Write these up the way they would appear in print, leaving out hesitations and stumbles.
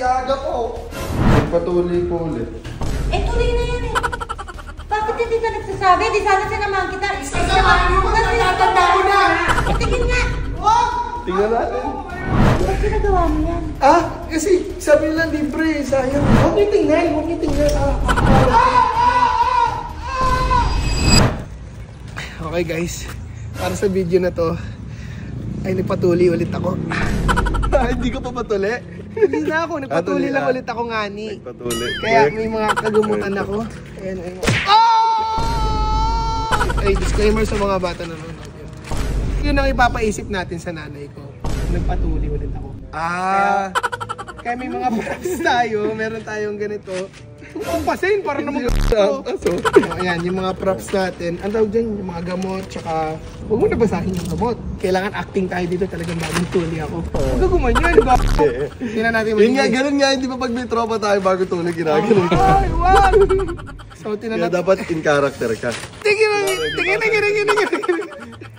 aga po. Nagpatuloy po ulit. Eh, tuloy na yan eh. Bakit hindi ka nagsasabi? Di sana sinamahan kita. Sasamahan mo, natatanda mo na. Tingin nga. Tingnan natin. Ba't ginagawa mo yan? Kasi sabi nila libre, sayang. Huwag niyo tingnan, huwag niyo tingnan. Okay guys, para sa video na to, ay nagpatuli ulit ako. Hindi ko pa patuli? Hindi na ako, nagpatuli lang ulit ako ngani. Nagpatuli. Kaya may mga kagumutan ako. Ayan, ayan. Ay, disclaimer sa mga bata na nanonood. Yun ang ipapaisip natin sa nanay ko. Nagpatuli ulit ako. Kaya may mga props tayo, meron tayong ganito. Kumpasin para naman ganito. Ayan, yung mga props natin. Ang tawag dyan, yung mga gamot, tsaka huwag mo nabasahin yung gamot. Kailangan acting tayo dito, talagang bagong tuli ako. Huwag ka gumanyan, ba? Tingnan natin magiging. Yun nga, ganun nga, hindi pa pag may tropa tayo bago tuli ginaganon. Ay, wag! So, tingnan natin. Dapat in character ka. Tingnan.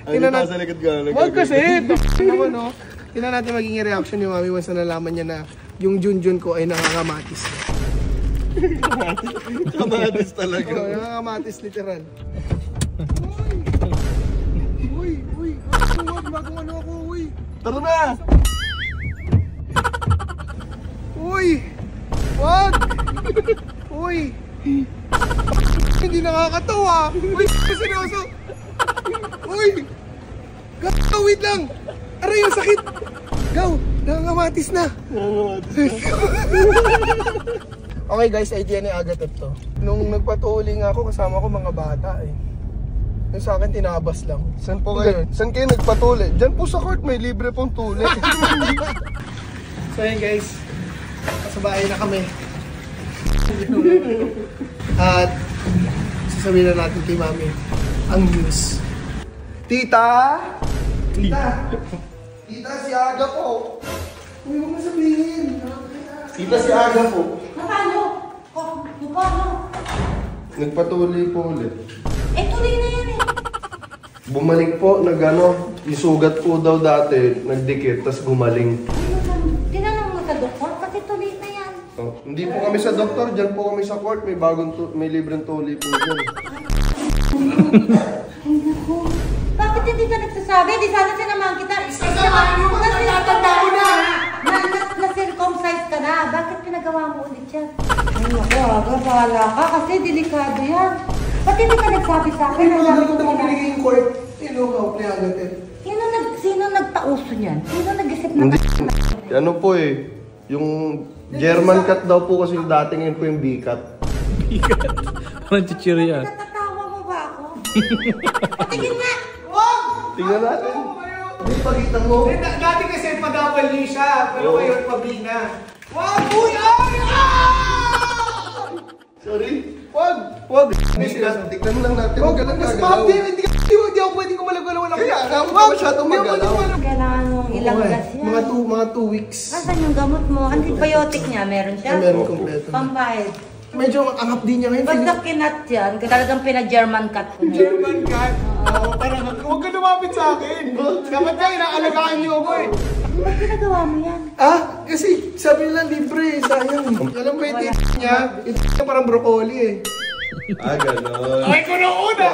Tingnan natin sa likod ka. Wag kasi, naman no. Tingnan natin magiging reaction ni Mami once na nalaman niya na yung Junjun ko ay nakakamatis. Kamatis talaga. Oo, nakakamatis literal. Uy. Huwag ano ako, uy. Tara na! Uy! Wag! Uy! Hindi nakakatawa! Uy! Seryoso! Uy! Wait lang! Aray yung sakit! Gaw! Nakakamatis na! Okay guys, idea ni Agatha to. Nung nagpatuli nga ako, kasama ko mga bata eh. Yung sa akin, tinabas lang. Saan po kayo? Saan kayo nagpatuli? Diyan po sa court, may libre pong tuli. So yun guys, sa bahay na kami. At sasabihin na natin kay Mami ang news. Tita, si Aga po. Uy, huwag mo sabihin. Tita, si Aga po. Paano? Paano? Nagpatuloy po ulit. Eh, tuloy na yan eh. Bumalik po, isugat po daw dati, nagdikit, tas gumaling. Tinanong mo sa doktor, kasi tuloy na yan. Hindi po kami sa doktor, dyan po kami sa court, may libreng tuli po dyan. Ay, naku. Bakit hindi ka nagsasabi? Di sana sinamahan kita. Sasamahan mo, natatanda mo na! Na-circumcise ka na. Bakit pinagawa mo ulit yan? Ay, naku, Aga, bahala ka kasi delikado yan. Ba't hindi ka nagsabi sa akin? Ano ba naman binigay yung court? Inukaw, ni Agatha. Sino nagpauso niyan? Sino nag-isip na? Hindi. Ano po eh, yung German cut daw po kasi yung dating yun po yung B-cut. B-cut? Parang chichirya. Natatawa mo ba ako? Patingin nga! Tingnan natin. Hindi, pagkita mo. Dati kasi pa-double siya, pero ngayon pa-B na. Wag! Uy! Sorry? Wag! Tignan mo lang natin. Huwag ka lang gagalaw. Hindi ako pwedeng kumalaw-galaw lang. Kaya, ako ka masyadong magalaw. Kailangan mong ilanggas yan. Mga 2 weeks. Asan yung gamot mo? Antibiotic niya, meron siya? Meron kompleto. Pambayad. Medyo angap din niya ngayon. Basta kinat yan, talagang pina-German cut ko na. German cut? Oo, parang huwag ka lumapit sa akin. Dapat na inaalagaan niyo ako eh. Ba't ginagawa mo yan? Kasi sabi nila libre, sayang. Alam mo yung niya, ito parang broccoli eh. Ganon. Ay, ko na una!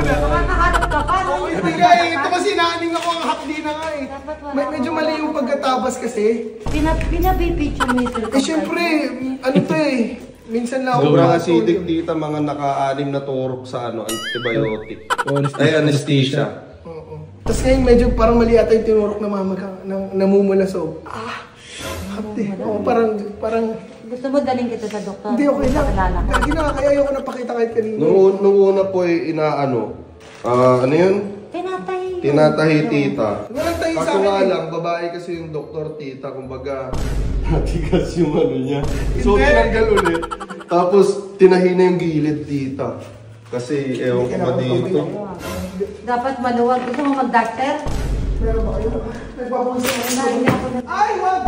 Makakahanap ka pa, no? Hindi nga eh, ito kasi naaning ako ang hapdi na nga eh. Medyo mali yung pagkatabas kasi. Pinabibidyo mo yung circumcise. Siyempre, ano to eh. Minsan lang ako. Sobrang acidic dito, mga naka-6 na turok sa antibiotic. Ay, anesthesia. Tapos ngayon medyo parang mali ata yung tinurok na mama ka, namumula sa hapdi. Parang... Gusto mo daling kita sa doktor? Hindi, okay lang. Lagi na, kaya ayoko napakita kahit kanina. Nung una po ay ano yun? Tinatahi tita. Walang tahi sa akin. Kaso nga lang, babae kasi yung doktor tita, kumbaga, natigas yung ano niya. So, tinanggal ulit. Tapos, tinahi na yung gilid tita. Kasi, ewan ko ba dito. Dapat maluwag. Gusto mo mag-doctor? Meron ba kayo? Nagpapansin ako. Ay, wag!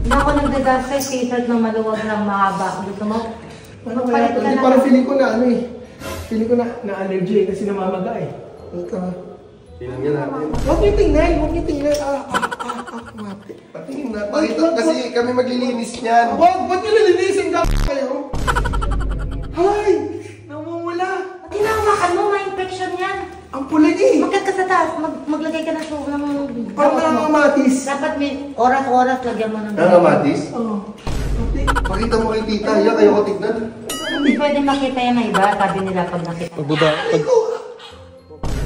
Hindi ako nagda-doctor, t-shirt na maluwag ng mahaba. Gusto mo? Ano kaya? Parang feeling ko na ano eh. Feeling ko na allergy eh, kasi namamaga eh. Tingnan niya natin. Huwag niyo tingnan! Patingin na, pakita kasi kami maglilinis niyan. Wag, ba't nyo nalinisin ka kayo? Hay! Namumula! Tinawakan mo, may infection yan. Ang pulig eh! Magkat ka sa taas, maglagay ka ng suko ng Parang nakakamatis. Dapat may oras-oras lagyan mo ng Nangangatis? Oo. Pakita mo kay tita, yan kayo ko tignan. Hindi pwede makita yan ng iba, sabi nila pag nakita.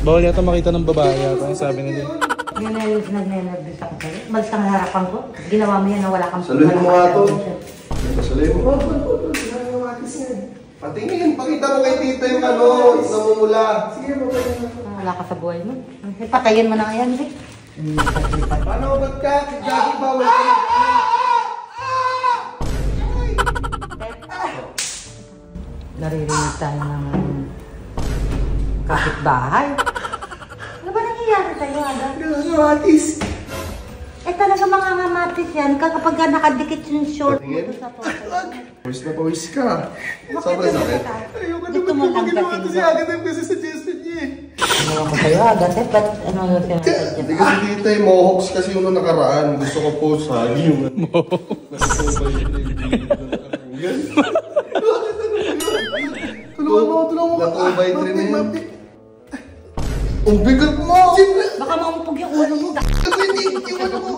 Bawal yata makita ng babae yata, ang sabi nila. Nagnenagdis ako sa'yo. Balis ang harapan ko. Ginawa mo yan na wala kang Saluhin mo nga to. Saluhin mo. Nakakamatis yan. Patingin, pakita mo kay tita yung ano, namumula. Sige, papayin mo. Wala ka sa buhay mo. Patayin mo na nga yan, Rick. Paano ba't ka? Gagi bawal ka. Naririnig tayo ng kapitbahay. Ano ba nangyayari sa'yo, Ada? Nakakamatis. Eh talaga mga ngamatis yan kapag nakadikit yung short mo Patingin. sa photo. Pawis na pawis ka. Sobrang sakit. Ayoko Gusto naman mo kung ginawa lang to si dating Agatha kasi suggestion niya eh. Ano ko sa'yo, Agad? Ba't ano yung sinasadya? Hindi kasi tita yung mohawks kasi yung nakaraan. Gusto ko po sa yung Tulungan mo. Natubay din na yun. Ang bigat mo! Baka mamuntog yung ulo mo. Kasi hindi yung ano mo.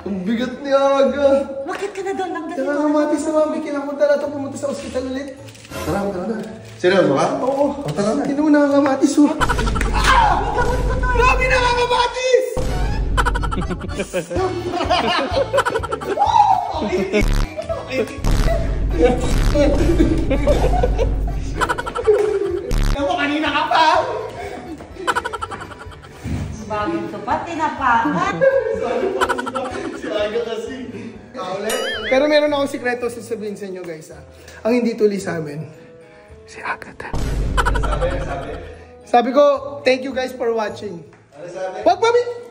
Ang bigat ni Aga. Bakit ka na doon? Ang galing mo. Nakakamatis na mami. Kinapunta na ito pumunta sa ospital ulit. Tara na. Seryoso ka? Oo. Tara na. Hindi mo nakakamatis oh. Gamot ko to eh. Grabe nakakamatis! Alam mo, kanina ka pa! Bagong tupat, tinapakan. Si Aga kasi. Kaulit. Pero meron akong sikreto sasabihin sa inyo guys ha. Ang hindi tuli sa amin, si Agatha. Sabi ko, thank you guys for watching. Ano sabi? Wag mami!